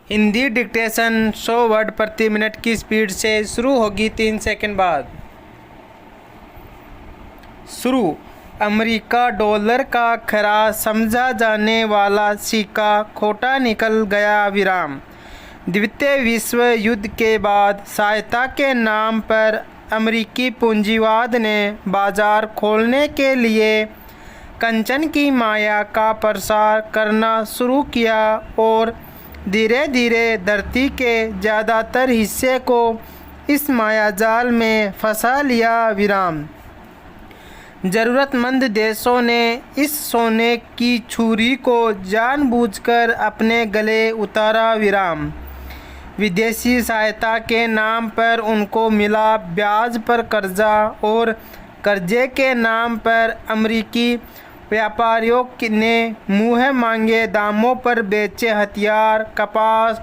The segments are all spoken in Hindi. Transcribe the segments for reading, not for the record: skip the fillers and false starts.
हिंदी डिक्टेशन 100 वर्ड प्रति मिनट की स्पीड से शुरू होगी 3 सेकंड बाद। शुरू। अमेरिका डॉलर का खरा समझा जाने वाला सिक्का खोटा निकल गया। विराम। द्वितीय विश्व युद्ध के बाद सहायता के नाम पर अमेरिकी पूंजीवाद ने बाजार खोलने के लिए कंचन की माया का प्रसार करना शुरू किया और धीरे धीरे धरती के ज़्यादातर हिस्से को इस मायाजाल में फंसा लिया। विराम। ज़रूरतमंद देशों ने इस सोने की छुरी को जानबूझकर अपने गले उतारा। विराम। विदेशी सहायता के नाम पर उनको मिला ब्याज पर कर्जा और कर्जे के नाम पर अमेरिकी व्यापारियों ने मुँह मांगे दामों पर बेचे हथियार, कपास,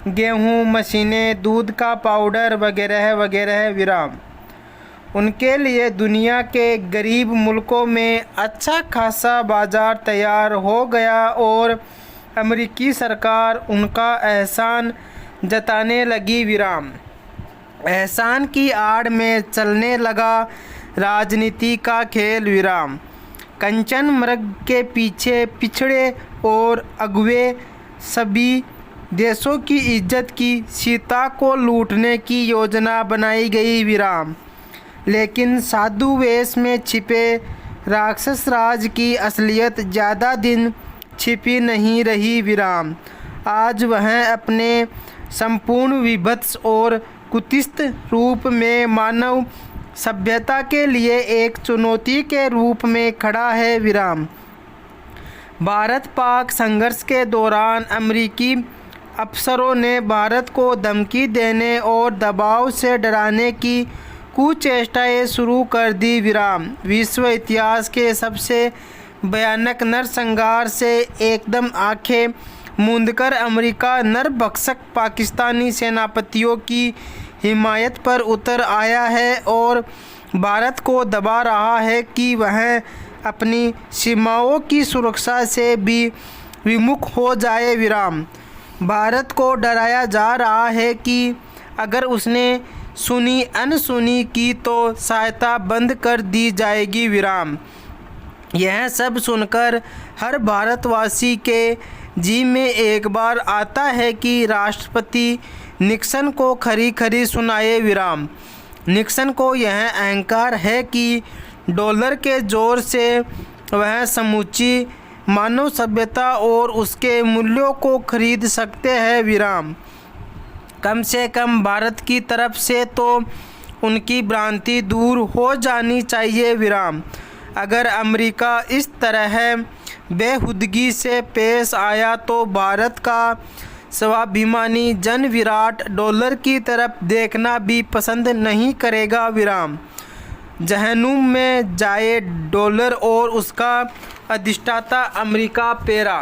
गेहूं, मशीनें, दूध का पाउडर वगैरह वगैरह। विराम। उनके लिए दुनिया के गरीब मुल्कों में अच्छा खासा बाजार तैयार हो गया और अमेरिकी सरकार उनका एहसान जताने लगी। विराम। एहसान की आड़ में चलने लगा राजनीति का खेल। विराम। कंचन मृग के पीछे पिछड़े और अगुए सभी देशों की इज्जत की सीता को लूटने की योजना बनाई गई। विराम। लेकिन साधु वेश में छिपे राक्षस राज की असलियत ज़्यादा दिन छिपी नहीं रही। विराम। आज वह अपने संपूर्ण विभत्स और कुत्सित रूप में मानव सभ्यता के लिए एक चुनौती के रूप में खड़ा है। विराम। भारत पाक संघर्ष के दौरान अमेरिकी अफसरों ने भारत को धमकी देने और दबाव से डराने की कुचेष्टाएं शुरू कर दी। विराम। विश्व इतिहास के सबसे भयानक नरसंहार से एकदम आंखें मूंदकर अमेरिका नरभक्षक पाकिस्तानी सेनापतियों की हिमायत पर उतर आया है और भारत को दबा रहा है कि वह अपनी सीमाओं की सुरक्षा से भी विमुख हो जाए। विराम। भारत को डराया जा रहा है कि अगर उसने सुनी अनसुनी की तो सहायता बंद कर दी जाएगी। विराम। यह सब सुनकर हर भारतवासी के जी में एक बार आता है कि राष्ट्रपति निक्सन को खरी खरी सुनाए। विराम। निक्सन को यह अहंकार है कि डॉलर के जोर से वह समूची मानव सभ्यता और उसके मूल्यों को खरीद सकते हैं। विराम। कम से कम भारत की तरफ से तो उनकी भ्रांति दूर हो जानी चाहिए। विराम। अगर अमेरिका इस तरह बेहुदगी से पेश आया तो भारत का स्वाभिमानी जन विराट डॉलर की तरफ देखना भी पसंद नहीं करेगा। विराम। जहन्नुम में जाए डॉलर और उसका अधिष्ठाता अमेरिका। पैरा।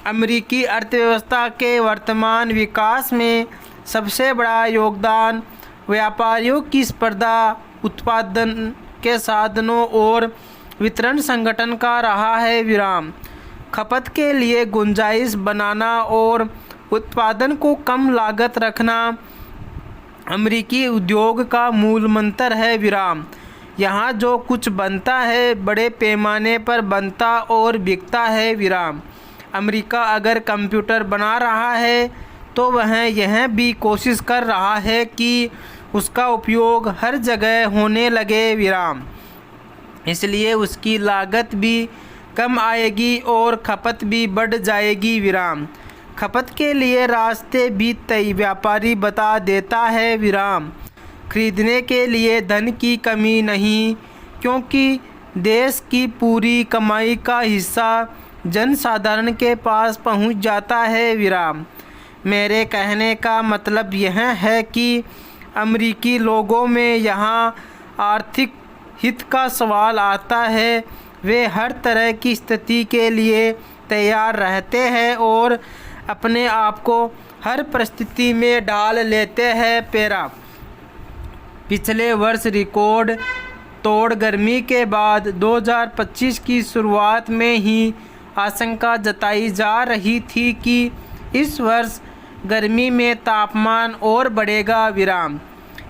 अमेरिकी अर्थव्यवस्था के वर्तमान विकास में सबसे बड़ा योगदान व्यापारियों की स्पर्धा, उत्पादन के साधनों और वितरण संगठन का रहा है। विराम। खपत के लिए गुंजाइश बनाना और उत्पादन को कम लागत रखना अमेरिकी उद्योग का मूल मंत्र है। विराम। यहाँ जो कुछ बनता है बड़े पैमाने पर बनता और बिकता है। विराम। अमेरिका अगर कंप्यूटर बना रहा है तो वह यह भी कोशिश कर रहा है कि उसका उपयोग हर जगह होने लगे। विराम। इसलिए उसकी लागत भी कम आएगी और खपत भी बढ़ जाएगी। विराम। खपत के लिए रास्ते भी तय व्यापारी बता देता है। विराम। खरीदने के लिए धन की कमी नहीं, क्योंकि देश की पूरी कमाई का हिस्सा जनसाधारण के पास पहुंच जाता है। विराम। मेरे कहने का मतलब यह है कि अमेरिकी लोगों में यहाँ आर्थिक हित का सवाल आता है। वे हर तरह की स्थिति के लिए तैयार रहते हैं और अपने आप को हर परिस्थिति में ढाल लेते हैं। पैरा। पिछले वर्ष रिकॉर्ड तोड़ गर्मी के बाद 2025 की शुरुआत में ही आशंका जताई जा रही थी कि इस वर्ष गर्मी में तापमान और बढ़ेगा विराम।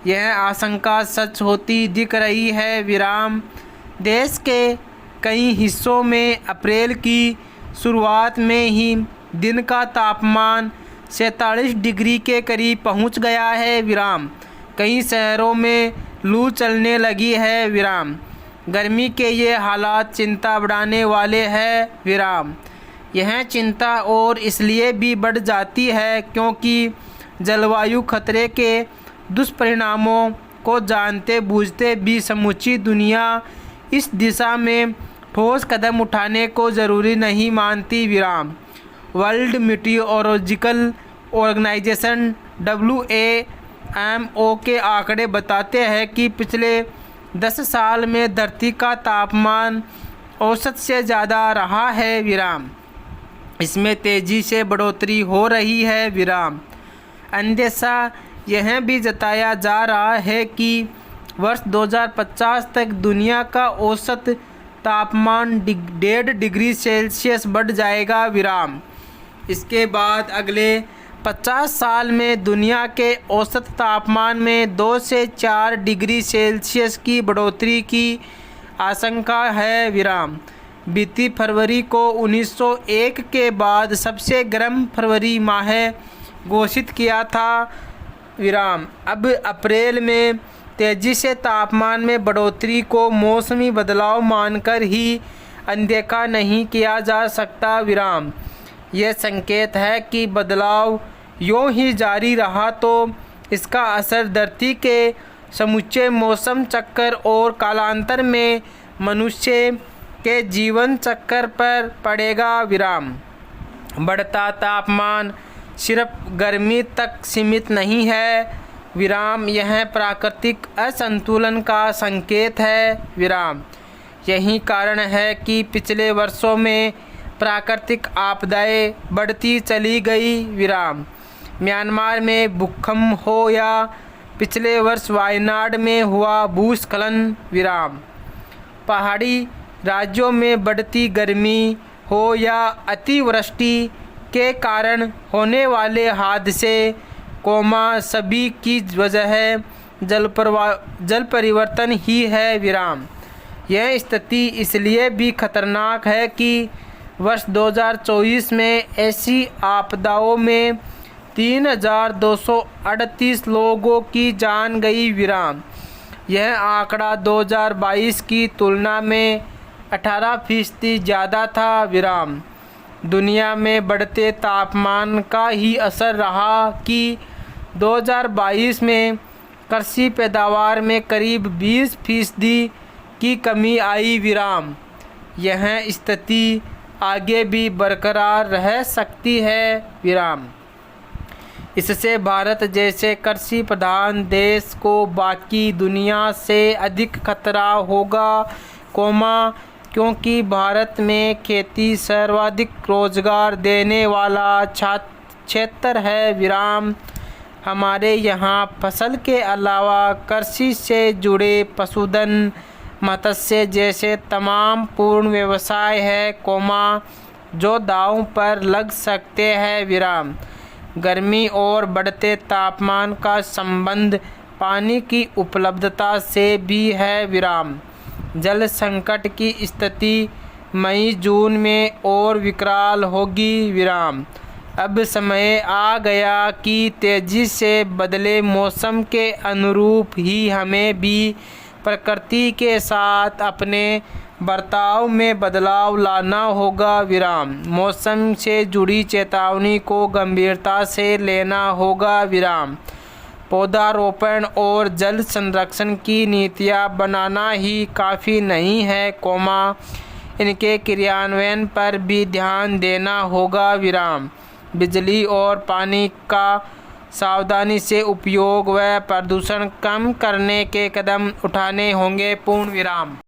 यह आशंका सच होती दिख रही है विराम। देश के कई हिस्सों में अप्रैल की शुरुआत में ही दिन का तापमान 47 डिग्री के करीब पहुंच गया है विराम। कई शहरों में लू चलने लगी है विराम। गर्मी के ये हालात चिंता बढ़ाने वाले हैं विराम। यह चिंता और इसलिए भी बढ़ जाती है क्योंकि जलवायु खतरे के दुष्परिणामों को जानते बूझते भी समूची दुनिया इस दिशा में ठोस कदम उठाने को ज़रूरी नहीं मानती विराम। वर्ल्ड मीटियोरोलॉजिकल ऑर्गेनाइजेशन WMO के आंकड़े बताते हैं कि पिछले 10 साल में धरती का तापमान औसत से ज़्यादा रहा है विराम। इसमें तेज़ी से बढ़ोतरी हो रही है विराम। अंदेशा यह भी जताया जा रहा है कि वर्ष 2050 तक दुनिया का औसत तापमान 1.5 डिग्री सेल्सियस बढ़ जाएगा विराम। इसके बाद अगले 50 साल में दुनिया के औसत तापमान में 2 से 4 डिग्री सेल्सियस की बढ़ोतरी की आशंका है विराम। बीती फरवरी को 1901 के बाद सबसे गर्म फरवरी माह घोषित किया था विराम। अब अप्रैल में तेज़ी से तापमान में बढ़ोतरी को मौसमी बदलाव मानकर ही अनदेखा नहीं किया जा सकता विराम। यह संकेत है कि बदलाव यूँ ही जारी रहा तो इसका असर धरती के समूचे मौसम चक्र और कालांतर में मनुष्य के जीवन चक्र पर पड़ेगा विराम। बढ़ता तापमान सिर्फ गर्मी तक सीमित नहीं है विराम। यह प्राकृतिक असंतुलन का संकेत है विराम। यही कारण है कि पिछले वर्षों में प्राकृतिक आपदाएं बढ़ती चली गई विराम। म्यांमार में भूकंप हो या पिछले वर्ष वायनाड में हुआ भूस्खलन विराम। पहाड़ी राज्यों में बढ़ती गर्मी हो या अतिवृष्टि के कारण होने वाले हादसे सभी की वजह जल परिवर्तन ही है विराम। यह स्थिति इसलिए भी खतरनाक है कि वर्ष 2024 में ऐसी आपदाओं में 3,238 लोगों की जान गई विराम। यह आंकड़ा 2022 की तुलना में 18% ज़्यादा था विराम। दुनिया में बढ़ते तापमान का ही असर रहा कि 2022 में कृषि पैदावार में करीब 20% की कमी आई विराम। यह स्थिति आगे भी बरकरार रह सकती है विराम। इससे भारत जैसे कृषि प्रधान देश को बाकी दुनिया से अधिक खतरा होगा क्योंकि भारत में खेती सर्वाधिक रोजगार देने वाला क्षेत्र है विराम। हमारे यहाँ फसल के अलावा कृषि से जुड़े पशुधन मत्स्य जैसे तमाम पूर्ण व्यवसाय है जो दांव पर लग सकते हैं विराम। गर्मी और बढ़ते तापमान का संबंध पानी की उपलब्धता से भी है विराम। जल संकट की स्थिति मई जून में और विकराल होगी विराम। अब समय आ गया कि तेज़ी से बदले मौसम के अनुरूप ही हमें भी प्रकृति के साथ अपने बर्ताव में बदलाव लाना होगा विराम। मौसम से जुड़ी चेतावनी को गंभीरता से लेना होगा विराम। पौधारोपण और जल संरक्षण की नीतियाँ बनाना ही काफ़ी नहीं है इनके क्रियान्वयन पर भी ध्यान देना होगा विराम। बिजली और पानी का सावधानी से उपयोग व प्रदूषण कम करने के कदम उठाने होंगे पूर्ण विराम।